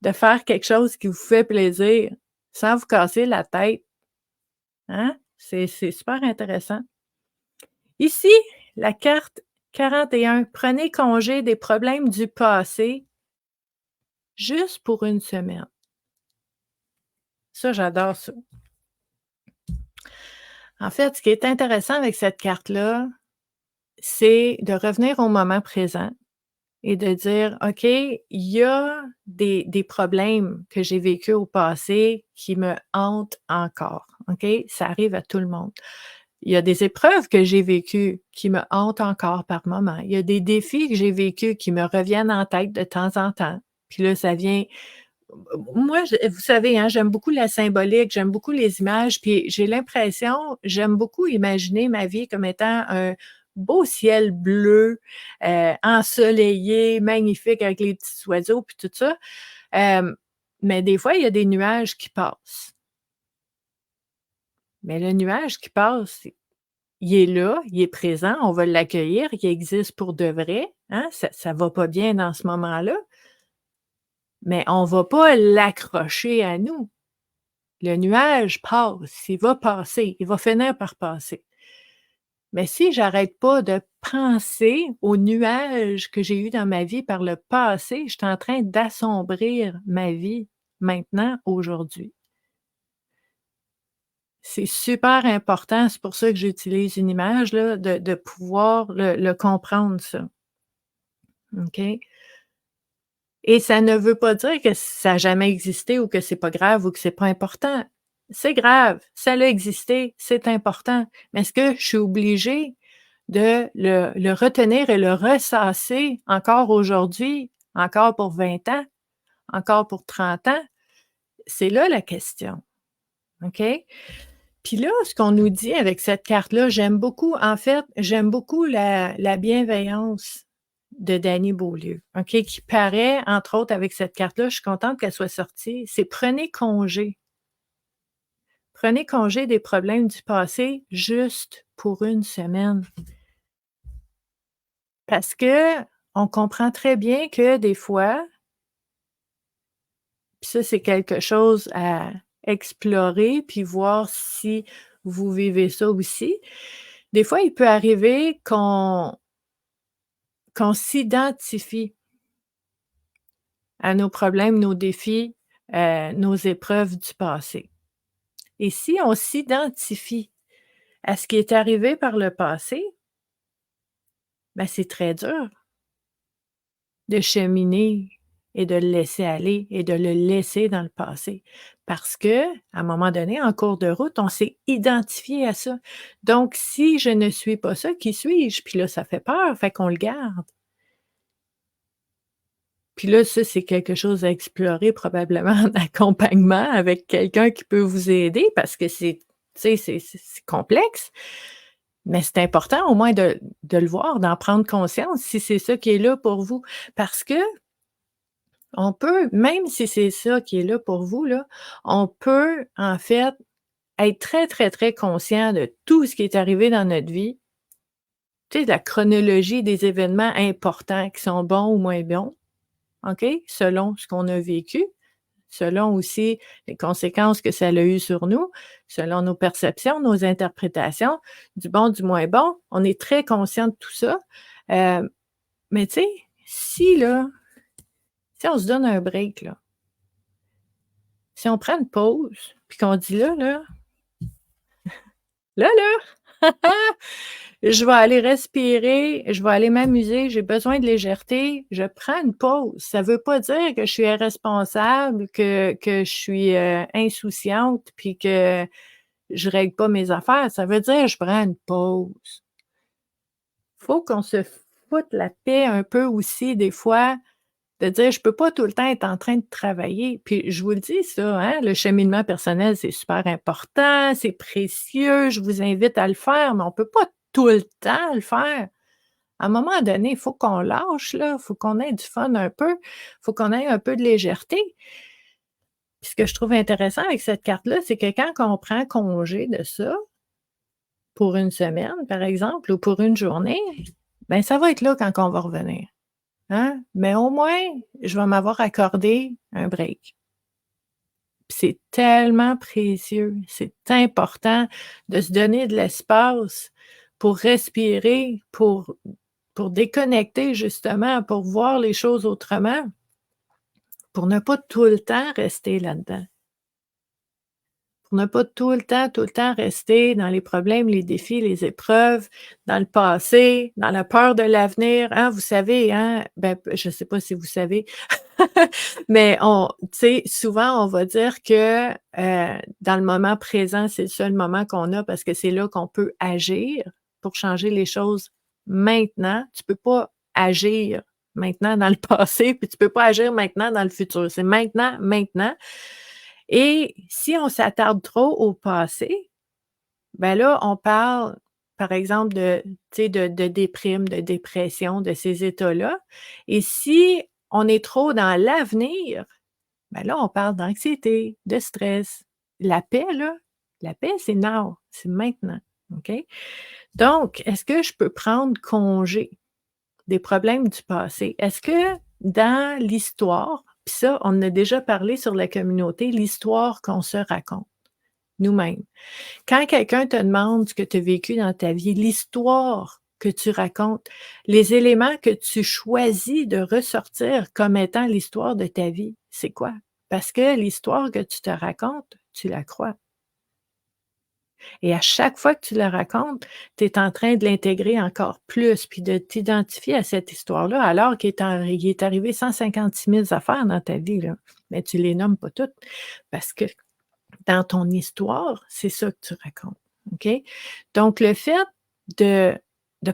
de faire quelque chose qui vous fait plaisir, sans vous casser la tête, hein? C'est super intéressant. Ici, la carte 41, prenez congé des problèmes du passé juste pour une semaine. Ça, j'adore ça. En fait, ce qui est intéressant avec cette carte-là, c'est de revenir au moment présent et de dire: «OK, il y a des problèmes que j'ai vécus au passé qui me hantent encore». OK? Ça arrive à tout le monde. Il y a des épreuves que j'ai vécues qui me hantent encore par moments. Il y a des défis que j'ai vécus qui me reviennent en tête de temps en temps. Puis là, ça vient moi, je vous savez, hein, j'aime beaucoup la symbolique, j'aime beaucoup les images, puis j'ai l'impression j'aime beaucoup imaginer ma vie comme étant un beau ciel bleu, ensoleillé, magnifique avec les petits oiseaux puis tout ça. Mais des fois, il y a des nuages qui passent. Mais le nuage qui passe, il est là, il est présent, on va l'accueillir, il existe pour de vrai, hein, ça va pas bien dans ce moment-là, mais on va pas l'accrocher à nous. Le nuage passe, il va passer, il va finir par passer. Mais si j'arrête pas de penser aux nuages que j'ai eus dans ma vie par le passé, je suis en train d'assombrir ma vie maintenant, aujourd'hui. C'est super important, c'est pour ça que j'utilise une image là, de pouvoir le comprendre ça, OK? Et ça ne veut pas dire que ça a jamais existé ou que c'est pas grave ou que c'est pas important. C'est grave, ça a existé, c'est important. Mais est-ce que je suis obligée de le retenir et le ressasser encore aujourd'hui, encore pour 20 ans, encore pour 30 ans? C'est là la question, OK? Puis là, ce qu'on nous dit avec cette carte-là, j'aime beaucoup en fait, j'aime beaucoup la bienveillance de Dany Beaulieu, OK? Qui paraît, entre autres, avec cette carte-là, je suis contente qu'elle soit sortie, c'est «Prenez congé». Prenez congé des problèmes du passé juste pour une semaine. Parce qu'on comprend très bien que des fois, puis ça, c'est quelque chose à explorer, puis voir si vous vivez ça aussi. Des fois, il peut arriver qu'on s'identifie à nos problèmes, nos défis, nos épreuves du passé. Et si on s'identifie à ce qui est arrivé par le passé, ben, c'est très dur de cheminer et de le laisser aller et de le laisser dans le passé. Parce que à un moment donné, en cours de route, on s'est identifié à ça. Donc si je ne suis pas ça, qui suis-je? Puis là, ça fait peur, fait qu'on le garde. Puis là, ça, c'est quelque chose à explorer probablement en accompagnement avec quelqu'un qui peut vous aider parce que c'est tu sais, c'est complexe, mais c'est important au moins de le voir, d'en prendre conscience si c'est ça qui est là pour vous. Parce que on peut, même si c'est ça qui est là pour vous, là, on peut en fait être très, très, très conscient de tout ce qui est arrivé dans notre vie, tu sais, la chronologie des événements importants qui sont bons ou moins bons, OK? Selon ce qu'on a vécu, selon aussi les conséquences que ça a eu sur nous, selon nos perceptions, nos interprétations, du bon, du moins bon. On est très conscient de tout ça. Mais tu sais, si là, si on se donne un break là, si on prend une pause, puis qu'on dit: «Là, là, là, là, Je vais aller respirer, je vais aller m'amuser, j'ai besoin de légèreté, je prends une pause. Ça veut pas dire que je suis irresponsable, que je suis, insouciante, puis que je règle pas mes affaires. Ça veut dire je prends une pause. Faut qu'on se foute la paix un peu aussi des fois, de dire: «Je peux pas tout le temps être en train de travailler». Puis je vous le dis ça, hein, le cheminement personnel, c'est super important, c'est précieux, je vous invite à le faire, mais on peut pas tout le temps le faire. À un moment donné, il faut qu'on lâche là, il faut qu'on ait du fun un peu, il faut qu'on ait un peu de légèreté. Puis ce que je trouve intéressant avec cette carte-là, c'est que quand on prend congé de ça, pour une semaine, par exemple, ou pour une journée, ben ça va être là quand on va revenir, hein? Mais au moins, je vais m'avoir accordé un break. Puis c'est tellement précieux, c'est important de se donner de l'espace pour respirer, pour déconnecter justement, pour voir les choses autrement, pour ne pas tout le temps rester là-dedans. Pour ne pas tout le temps rester dans les problèmes, les défis, les épreuves, dans le passé, dans la peur de l'avenir, hein. Vous savez, hein, ben, je ne sais pas si vous savez, mais tu sais, souvent on va dire que, dans le moment présent, c'est le seul moment qu'on a parce que c'est là qu'on peut agir pour changer les choses maintenant. Tu peux pas agir maintenant dans le passé, puis tu peux pas agir maintenant dans le futur. C'est maintenant, maintenant. Et si on s'attarde trop au passé, ben là, on parle, par exemple, tu sais, de déprime, de dépression, de ces états-là. Et si on est trop dans l'avenir, ben là, on parle d'anxiété, de stress. La paix, là, la paix, c'est now, c'est maintenant, OK? Donc, est-ce que je peux prendre congé des problèmes du passé? Est-ce que dans l'histoire, puis ça, on en a déjà parlé sur la communauté, l'histoire qu'on se raconte nous-mêmes. Quand quelqu'un te demande ce que tu as vécu dans ta vie, l'histoire que tu racontes, les éléments que tu choisis de ressortir comme étant l'histoire de ta vie, c'est quoi? Parce que l'histoire que tu te racontes, tu la crois. Et à chaque fois que tu la racontes, tu es en train de l'intégrer encore plus, puis de t'identifier à cette histoire-là, alors il est arrivé 156 000 affaires dans ta vie, là, mais tu les nommes pas toutes parce que dans ton histoire, c'est ça que tu racontes, OK? Donc le fait de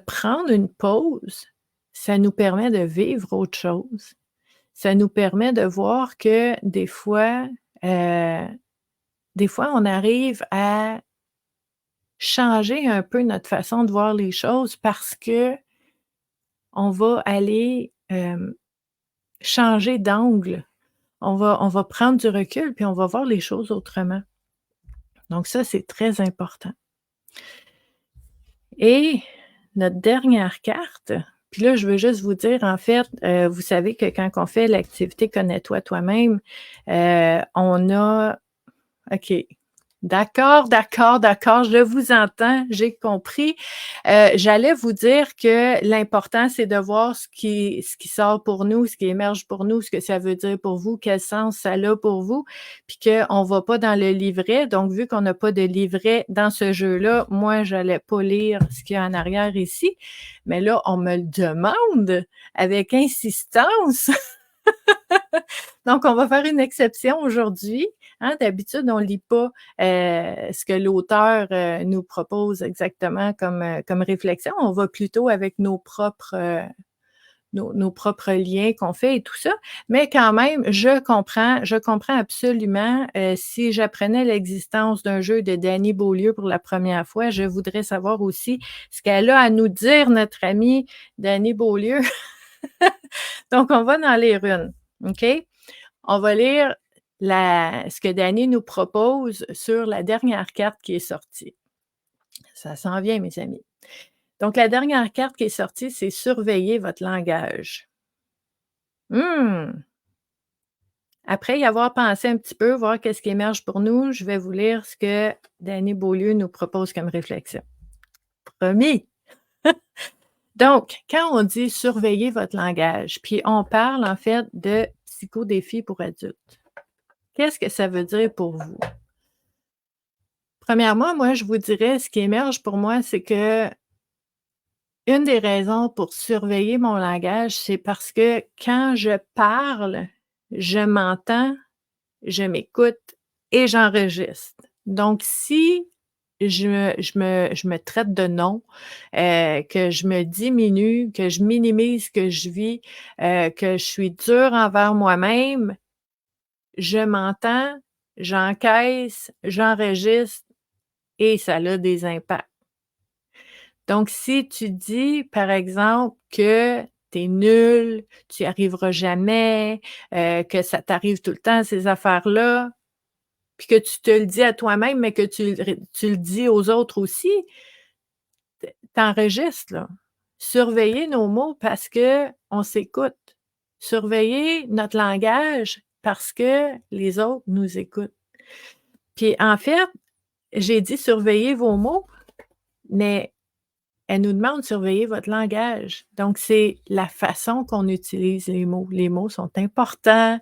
prendre une pause, ça nous permet de vivre autre chose. Ça nous permet de voir que heu, des fois, on arrive à changer un peu notre façon de voir les choses parce qu'on va aller, changer d'angle. On va prendre du recul, puis on va voir les choses autrement. Donc ça, c'est très important. Et notre dernière carte, puis là, je veux juste vous dire, en fait, vous savez que quand on fait l'activité «Connais-toi toi-même», on a OK. D'accord, d'accord, d'accord, je vous entends, j'ai compris. J'allais vous dire que l'important, c'est de voir ce qui sort pour nous, ce qui émerge pour nous, ce que ça veut dire pour vous, quel sens ça a pour vous, puis qu'on ne va pas dans le livret. Donc, vu qu'on n'a pas de livret dans ce jeu-là, moi, j'allais pas lire ce qu'il y a en arrière ici. Mais là, on me le demande avec insistance. Donc, on va faire une exception aujourd'hui, hein. D'habitude, on lit pas, ce que l'auteur, nous propose exactement comme réflexion. On va plutôt avec nos propres liens qu'on fait et tout ça. Mais quand même, je comprends absolument, si j'apprenais l'existence d'un jeu de Dany Beaulieu pour la première fois, je voudrais savoir aussi ce qu'elle a à nous dire, notre amie Dany Beaulieu. Donc, on va dans les runes, OK? On va lire ce que Dany nous propose sur la dernière carte qui est sortie. Ça s'en vient, mes amis. Donc, la dernière carte qui est sortie, c'est «Surveiller votre langage». Mmh! Après y avoir pensé un petit peu, voir qu'est-ce qui émerge pour nous, je vais vous lire ce que Dany Beaulieu nous propose comme réflexion. Promis! Donc, quand on dit «surveiller votre langage», puis on parle en fait de psychodéfis pour adultes, qu'est-ce que ça veut dire pour vous? Premièrement, moi, je vous dirais, ce qui émerge pour moi, c'est que Une des raisons pour surveiller mon langage, c'est parce que quand je parle, je m'entends, je m'écoute et j'enregistre. Donc si je me traite de non, que je me diminue, que je minimise ce que je vis, que je suis dure envers moi-même, je m'entends, j'encaisse, j'enregistre et ça a des impacts. Donc si tu dis, par exemple, que tu es nul, tu y arriveras jamais, que ça t'arrive tout le temps ces affaires-là, puis que tu te le dis à toi-même, mais que tu le dis aux autres aussi, tu là. Surveiller nos mots parce qu'on s'écoute. Surveiller notre langage parce que les autres nous écoutent. Puis en fait, j'ai dit: «Surveillez vos mots», mais elle nous demande de surveiller votre langage. Donc c'est la façon qu'on utilise les mots. Les mots sont importants.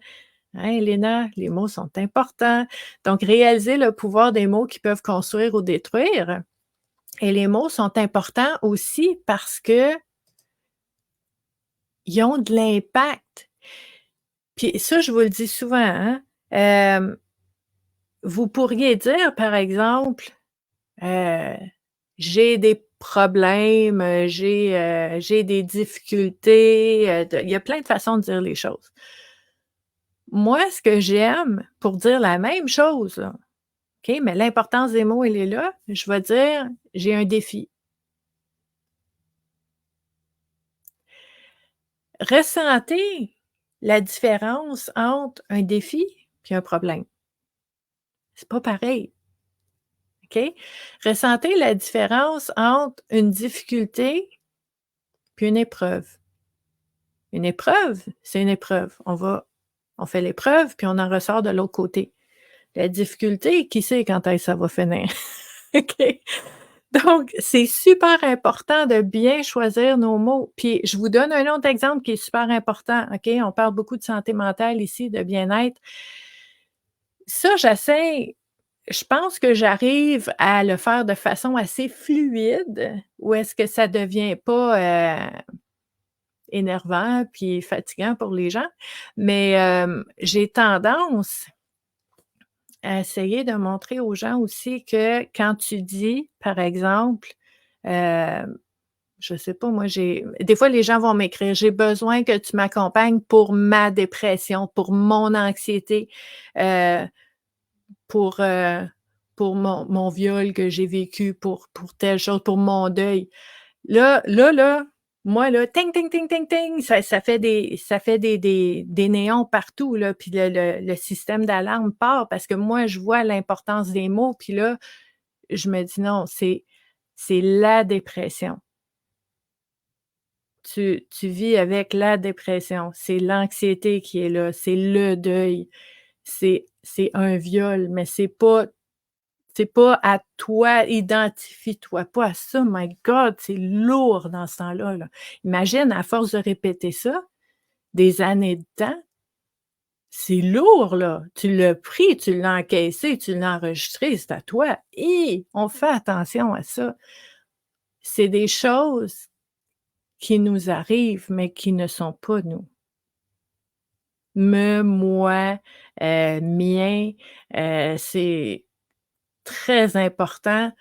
Hein, Léna, les mots sont importants. Donc, réaliser le pouvoir des mots qui peuvent construire ou détruire. Et les mots sont importants aussi parce qu'ils ont de l'impact. Puis ça, je vous le dis souvent, hein, vous pourriez dire, par exemple, heu: «J'ai des problèmes, j'ai des difficultés», il y a plein de façons de dire les choses. Moi, ce que j'aime pour dire la même chose, là, OK, mais l'importance des mots, elle est là. Je vais dire: «J'ai un défi». Ressentez la différence entre un défi puis un problème. C'est pas pareil, OK? Ressentez la différence entre une difficulté puis une épreuve. Une épreuve, c'est une épreuve. On fait l'épreuve puis on en ressort de l'autre côté. La difficulté, qui sait quand est-ce que ça va finir? OK? Donc, c'est super important de bien choisir nos mots. Puis, je vous donne un autre exemple qui est super important, OK? On parle beaucoup de santé mentale ici, de bien-être. Ça, j'essaie je pense que j'arrive à le faire de façon assez fluide, où est-ce que ça devient pas, énervant puis fatigant pour les gens. Mais, j'ai tendance à essayer de montrer aux gens aussi que quand tu dis, par exemple, hem je sais pas, moi, j'ai des fois, les gens vont m'écrire: «J'ai besoin que tu m'accompagnes pour ma dépression, pour mon anxiété, heu, pour, heu, pour mon viol que j'ai vécu, pour telle chose, pour mon deuil». Là, moi, là, ting, ting, ting, ting, ting, ça fait des néons partout, là, puis le système d'alarme part parce que moi, je vois l'importance des mots, puis là, je me dis: «Non, c'est la dépression». Tu vis avec la dépression, c'est l'anxiété qui est là, c'est le deuil, c'est un viol, mais c'est pas à toi, identifie-toi pas à ça, my God, c'est lourd dans ce temps-là, là. Imagine à force de répéter ça, des années de temps, c'est lourd, là. Tu l'as pris, tu l'as encaissé, tu l'as enregistré, c'est à toi. On fait attention à ça. C'est des choses qui nous arrivent, mais qui ne sont pas nous. Moi, mien, c'est très important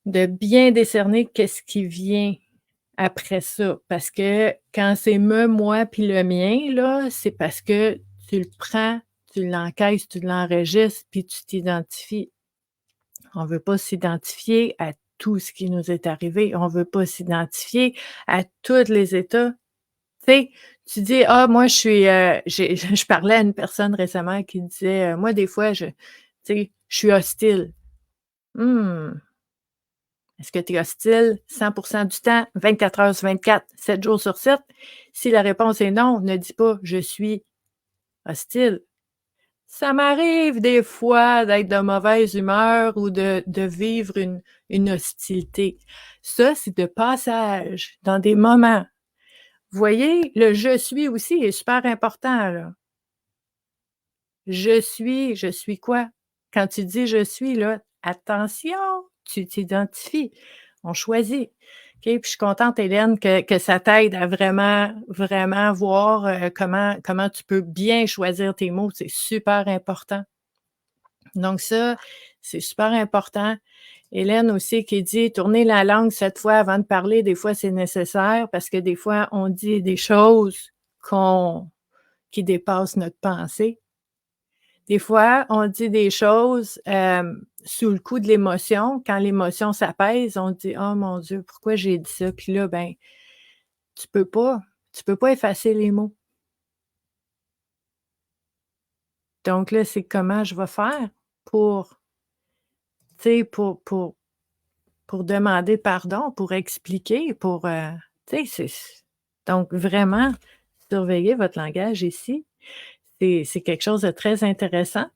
de bien décerner qu'est-ce qui vient après ça. Parce que quand c'est me, moi, puis le mien, là, c'est parce que tu le prends, tu l'encaisses, tu l'enregistres, puis tu t'identifies. On veut pas s'identifier à tout ce qui nous est arrivé. On veut pas s'identifier à tous les états. Tu sais, tu dis: «Ah moi je suis, je parlais à une personne récemment qui disait, «Moi des fois je suis hostile». Mmh, est-ce que tu es hostile 100 du temps, 24 heures sur 24, 7 jours sur 7? Si la réponse est non, ne dis pas: «Je suis hostile». Ça m'arrive des fois d'être de mauvaise humeur ou de vivre une hostilité. Ça, c'est de passage, dans des moments. Vous voyez, le «je suis» aussi est super important, là. Je suis quoi? Quand tu dis «je suis» là, attention, tu t'identifies. On choisit. Puis je suis contente, Hélène, que ça t'aide à vraiment, vraiment voir, comment tu peux bien choisir tes mots. C'est super important. Donc ça, c'est super important. Hélène aussi qui dit: «Tourner la langue 7 fois avant de parler, des fois, c'est nécessaire parce que des fois, on dit des choses qu'on qui dépassent notre pensée». Des fois, on dit des choses, sous le coup de l'émotion. Quand l'émotion s'apaise, on dit: «Oh mon Dieu, pourquoi j'ai dit ça?» Puis là, ben, tu peux pas tu peux pas effacer les mots. Donc là, c'est comment je vais faire pour, tu sais, pour demander pardon, pour expliquer, pour, tu sais, donc vraiment surveiller votre langage ici, c'est quelque chose de très intéressant.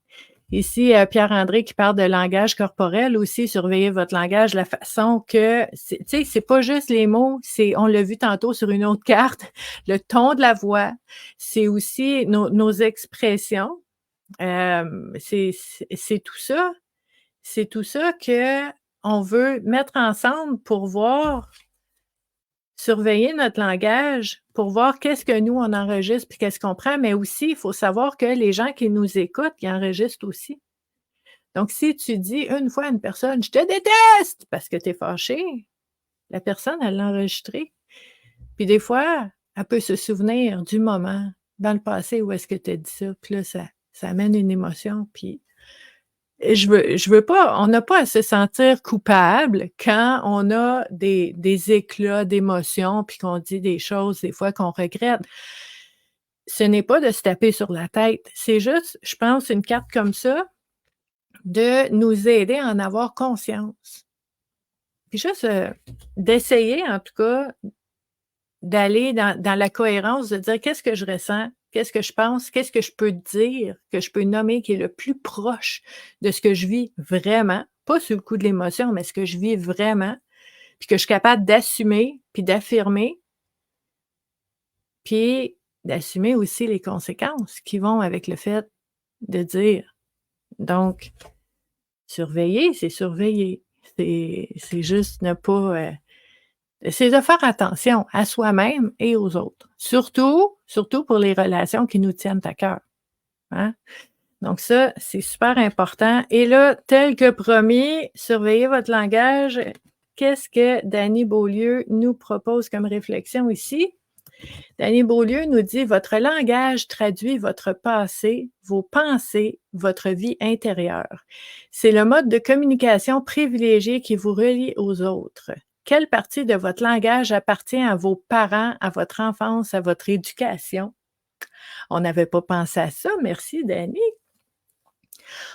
Ici, Pierre-André qui parle de langage corporel aussi, surveiller votre langage, la façon que c'est tu sais, c'est pas juste les mots, c'est on l'a vu tantôt sur une autre carte, le ton de la voix, c'est aussi nos expressions, c'est tout ça. C'est tout ça qu'on veut mettre ensemble pour voir surveiller notre langage, pour voir qu'est-ce que nous on enregistre puis qu'est-ce qu'on prend, mais aussi il faut savoir que les gens qui nous écoutent, ils enregistrent aussi. Donc si tu dis une fois à une personne: «Je te déteste!» parce que tu es fâché, la personne elle l'a enregistré. Puis des fois, elle peut se souvenir du moment dans le passé où est-ce que tu as dit ça, puis là ça amène une émotion, puis et je veux pas on n'a pas à se sentir coupable quand on a des éclats d'émotions, puis qu'on dit des choses des fois qu'on regrette. Ce n'est pas de se taper sur la tête, c'est juste, je pense, une carte comme ça, de nous aider à en avoir conscience. Puis juste, d'essayer en tout cas d'aller dans la cohérence, de dire: «Qu'est-ce que je ressens? Qu'est-ce que je pense? Qu'est-ce que je peux dire, que je peux nommer qui est le plus proche de ce que je vis vraiment?» Pas sur le coup de l'émotion, mais ce que je vis vraiment, puis que je suis capable d'assumer, puis d'affirmer, puis d'assumer aussi les conséquences qui vont avec le fait de dire. Donc surveiller, c'est surveiller. C'est juste ne pas, c'est de faire attention à soi-même et aux autres. Surtout pour les relations qui nous tiennent à cœur, hein. Donc ça, c'est super important et là, tel que promis, surveillez votre langage. Qu'est-ce que Dany Beaulieu nous propose comme réflexion ici? Dany Beaulieu nous dit: «Votre langage traduit votre passé, vos pensées, votre vie intérieure. C'est le mode de communication privilégié qui vous relie aux autres. Quelle partie de votre langage appartient à vos parents, à votre enfance, à votre éducation?» On n'avait pas pensé à ça. Merci, Dany.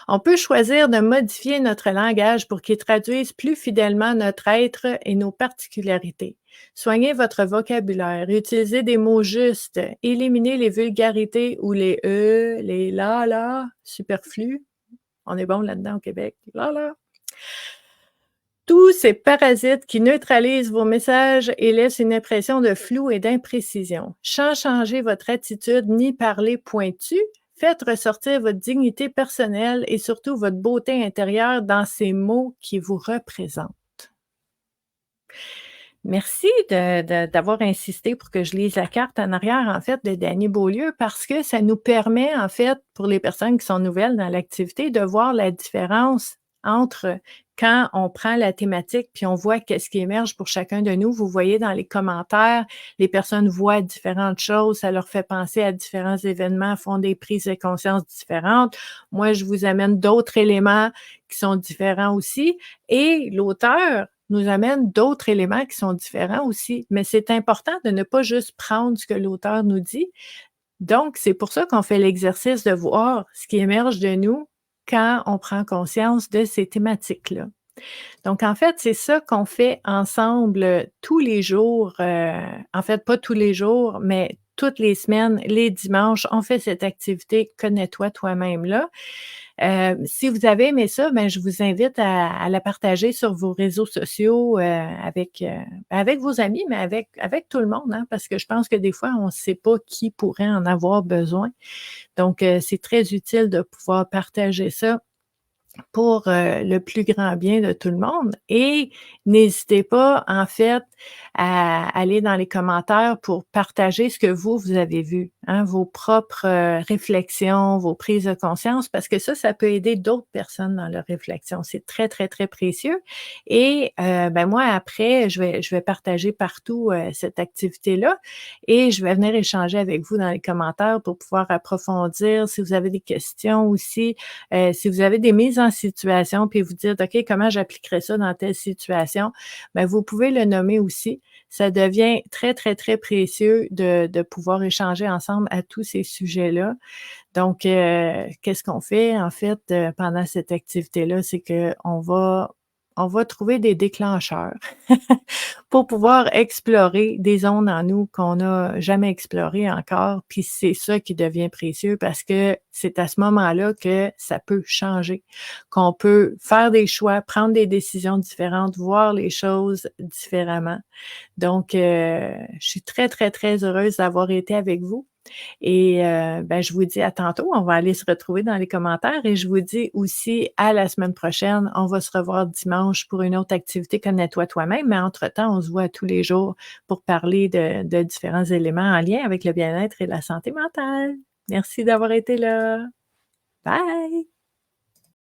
On peut choisir de modifier notre langage pour qu'il traduise plus fidèlement notre être et nos particularités. Soignez votre vocabulaire, utilisez des mots justes, éliminez les vulgarités ou les les là superflus. On est bon là-dedans au Québec. Là. Tous ces parasites qui neutralisent vos messages et laissent une impression de flou et d'imprécision. Sans changer votre attitude ni parler pointu, faites ressortir votre dignité personnelle et surtout votre beauté intérieure dans ces mots qui vous représentent. Merci d'avoir insisté pour que je lise la carte en arrière, en fait, de Dany Beaulieu, parce que ça nous permet, en fait, pour les personnes qui sont nouvelles dans l'activité, de voir la différence entre quand on prend la thématique puis on voit qu'est-ce qui émerge pour chacun de nous. Vous voyez dans les commentaires, les personnes voient différentes choses, ça leur fait penser à différents événements, font des prises de conscience différentes. Moi, je vous amène d'autres éléments qui sont différents aussi et l'auteur nous amène d'autres éléments qui sont différents aussi. Mais c'est important de ne pas juste prendre ce que l'auteur nous dit. Donc, c'est pour ça qu'on fait l'exercice de voir ce qui émerge de nous quand on prend conscience de ces thématiques-là. Donc, en fait, c'est ça qu'on fait ensemble tous les jours. En fait, pas tous les jours, mais toutes les semaines, les dimanches, on fait cette activité «Connais-toi toi-même» là. Si vous avez aimé ça, ben, je vous invite à la partager sur vos réseaux sociaux, avec vos amis, mais avec tout le monde, hein, parce que je pense que des fois, on ne sait pas qui pourrait en avoir besoin. Donc, c'est très utile de pouvoir partager ça pour, le plus grand bien de tout le monde et n'hésitez pas, en fait, à aller dans les commentaires pour partager ce que vous avez vu, hein, vos propres, réflexions, vos prises de conscience, parce que ça peut aider d'autres personnes dans leur réflexion. C'est très, très, très précieux et ben, moi, après, je vais partager partout, cette activité-là et je vais venir échanger avec vous dans les commentaires pour pouvoir approfondir. Si vous avez des questions aussi, si vous avez des mises en situation, puis vous dites: «OK, comment j'appliquerais ça dans telle situation?» Ben vous pouvez le nommer aussi. Ça devient très, très, très précieux de pouvoir échanger ensemble à tous ces sujets-là. Donc, qu'est-ce qu'on fait, en fait, pendant cette activité-là? C'est qu'on va trouver des déclencheurs pour pouvoir explorer des zones en nous qu'on n'a jamais explorées encore. Puis c'est ça qui devient précieux parce que c'est à ce moment-là que ça peut changer, qu'on peut faire des choix, prendre des décisions différentes, voir les choses différemment. Donc, je suis très, très, très heureuse d'avoir été avec vous et ben, je vous dis à tantôt. On va aller se retrouver dans les commentaires et je vous dis aussi à la semaine prochaine. On va se revoir dimanche pour une autre activité Connais-toi toi-même, mais entre-temps, on se voit tous les jours pour parler de différents éléments en lien avec le bien-être et la santé mentale. Merci d'avoir été là. Bye.